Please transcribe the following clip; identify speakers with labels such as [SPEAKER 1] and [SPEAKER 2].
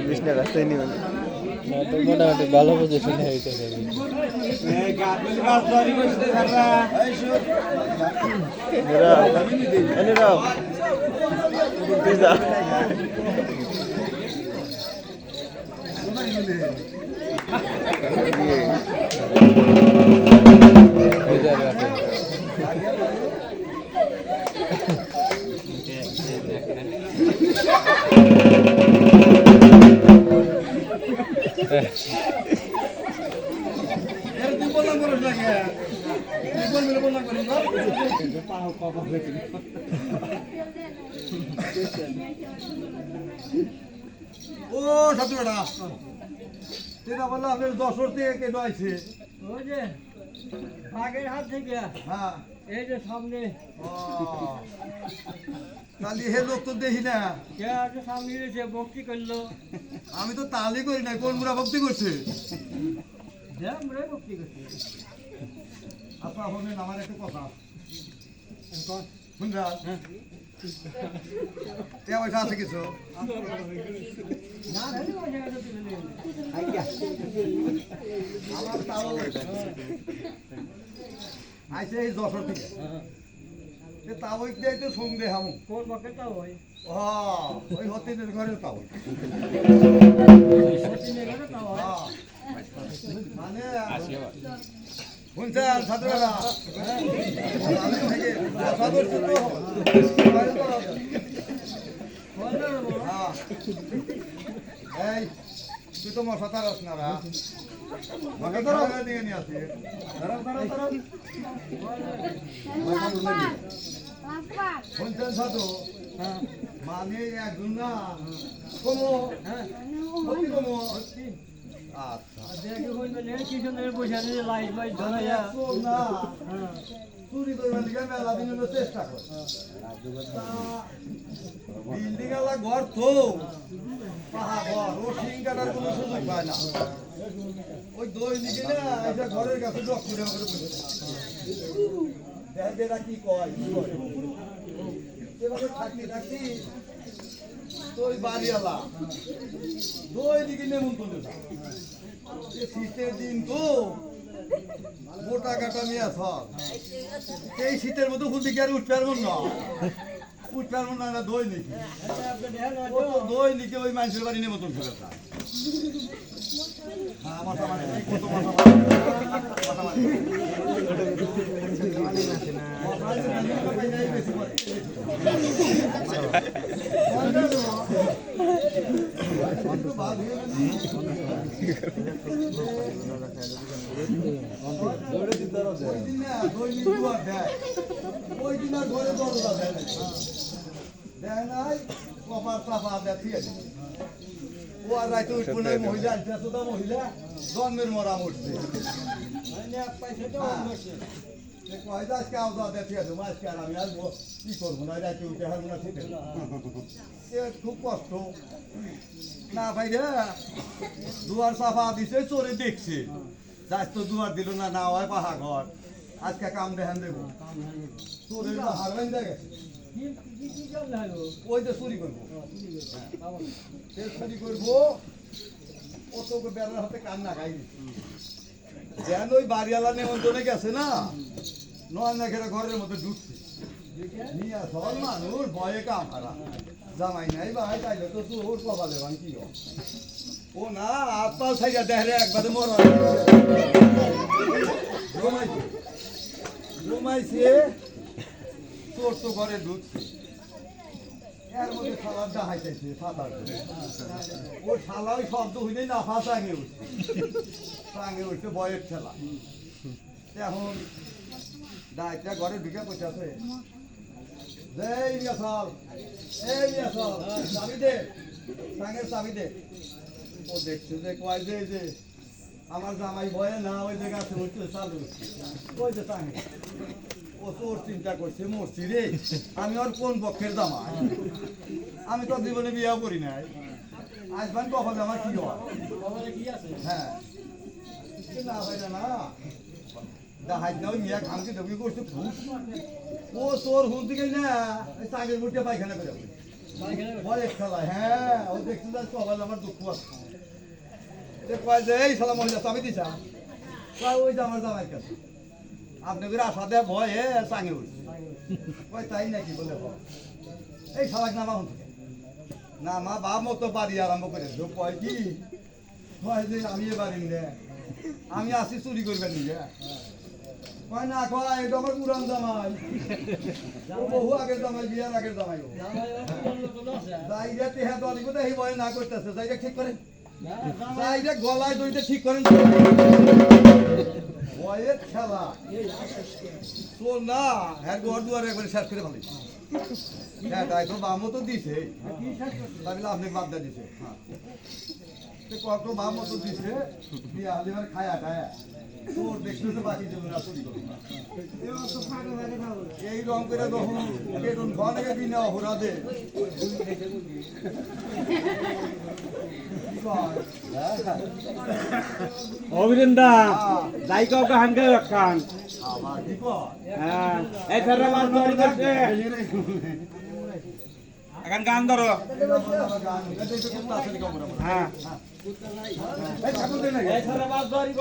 [SPEAKER 1] বিষ্ণা রাস্তায় নিয়ে
[SPEAKER 2] তো মোটামুটি ভালো পজিশন হয়েছে
[SPEAKER 3] ও সাতুড়া সেটা বললো আপনার দশর থেকে কেন আইছে
[SPEAKER 4] ওই যে বাঘের হাত থেকে
[SPEAKER 3] হ্যাঁ
[SPEAKER 4] এই যে সামনে
[SPEAKER 3] তাহলে হে লোক তো দেখি না
[SPEAKER 4] কে আছে সামনে এসে ভক্তি করলো
[SPEAKER 3] আমি তো তালি করি না কোন মুরা ভক্তি করছে
[SPEAKER 4] আমরা ভক্তি করছি
[SPEAKER 3] আচ্ছা হলেন আমার একটা কথা শুনরা পয়সা আছে কিছু
[SPEAKER 4] না হলে ওই জায়গাটা তুলে নিয়ে
[SPEAKER 3] আমার তাও আইসে এই যশোর থেকে তাও তো সঙ্গে হামু
[SPEAKER 4] কোন বাকে তাও হয়
[SPEAKER 3] ওই হতিনের ঘরের তাও মানে শুনছেন ছাত্ররা এই তুই তো মশা তারাস না রা দিয়ে নিয়ে আসি শুনছেন ছাত্র মানে একজন না কমো কমো আচ্ছা চুরি করবার লিগে মেলা দিন চেষ্টা কর বিল্ডিং আলা ঘর তো পাহা ঘর ও সিং কাটার কোনো সুযোগ পায় না ওই দৈনিকে না এটা ঘরের কাছে ডক করে আমাকে বসে দেখে কি কয় এভাবে থাকতে থাকতে তো ওই বাড়িওয়ালা দৈনিকে নেমন্তন্ন শীতের দিন তো মোটা কাটা নিয়ে সব এই শীতের মতো ফুল দিকে আর উঠতে পারবো না উঠতে পারবো না দই নিকে দই নিকে ওই মানুষের বাড়ি নেমন্তন্ন করে ওই দিন আর ঘরে দরজা দেয় নাই কপার চাপা দেয় ঠিক আছে ও আর রাইতে উঠবো না মহিলা চেতনা মহিলা জন্মের মরা মরছে আজকে আওয়া দেয় ঠিক আছে আজকে আর আমি আসবো কি করবো না রাইতে উঠে হারবো না ঠিক আছে খুব কষ্ট না ভাই রে দুয়ার চাপা দিছে চোরে দেখছে যাই তো দুয়ার দিল না না হয় পাহা ঘর আজকে কাম দেখান দেবো চোরে হারবেন গেছে ওই যে চুরি করবো চুরি করবো অত বেড়ার হাতে কান্না খাই যেন ওই বাড়িওয়ালা নেমন্তনে গেছে না নয় না ঘেরা ঘরের মধ্যে ঢুকছে নিয়ে সব মানুষ ভয়ে কাম হারা জামাই নাই ভাই তাইলে তো তোর কপালে ভাঙ কি ও না আপাল সাইয়া দেখে একবারে মর ঘুমাইছে তোর তো ঘরে ঢুকছে এর মধ্যে খাবার দেখাইতেছে সাঁতার ও শালা ওই শব্দ হইলে না ফাঁসাঙে উঠছে সাঙে উঠছে বয়ের ঠেলা এখন ডাইটা ঘরে ঢুকে বসে আছে এই চাবি দে সাঙের চাবি দে ও দেখছে যে কয় যে আমার জামাই ভয়ে না ওই জায়গা আছে উঠছে চালু ওই যে সাঙে ও তোর চিন্তা করছে মরছি রে আমি আর কোন পক্ষের জামাই আমি তো জীবনে বিয়া করি নাই আসবান কখন আমার কি হয় হ্যাঁ না ভাই না দেখাই না ওই মিয়া খামকে ঢুকি করছে ও তোর হুন থেকে না চাকের মুঠে পায়খানা করে বয়স খেলায় হ্যাঁ ও দেখতে যাচ্ছে সবাই আমার দুঃখ আছে কয় যে এই শালা মহিলা চাবি দিছা কয় ওই যে আমার জামাই কাছে আপনি করে আশা দেয় ভয়ে চাঙে উঠছে কয় তাই নাকি বলে এই শালাক নামা হন থেকে না মা বাপ মতো বাড়ি আরম্ভ করে কয় কি কয় যে আমি এ বাড়ি নে আমি আসি চুরি করবেন নিজে কয় না কয় এটা আমার পুরান জামাই ও বহু আগের জামাই বিয়ার আগের জামাই যাইরা তেহা তো অনেক এই ভয় না করতেছে যাইরা ঠিক করেন যাইরা গলায় দইতে ঠিক করেন ভয়ের খেলা তো না হ্যাঁ ঘর দুয়ারে একবারে শেষ করে ভালো হ্যাঁ তাই তো বামও তো দিছে তাহলে আপনি বাদটা দিছে হ্যাঁ কত বামও তো দিছে দিয়ে আলিবার খায়া খায়া তোর দেখতে তো বাকি যাবে না চুরি করবো এই রং করে তখন কেটন ঘরে বিনা অপরাধে
[SPEAKER 5] অভিনন্দা যাই কাউকে হানকে রাখান
[SPEAKER 3] আবার কি কর
[SPEAKER 5] হ্যাঁ এই ফেরা মাছ ধরে যাচ্ছে এখন গান ধরো হ্যাঁ
[SPEAKER 3] এই ঠাকুর দেয় না
[SPEAKER 5] এই ফেরা মাছ ধরি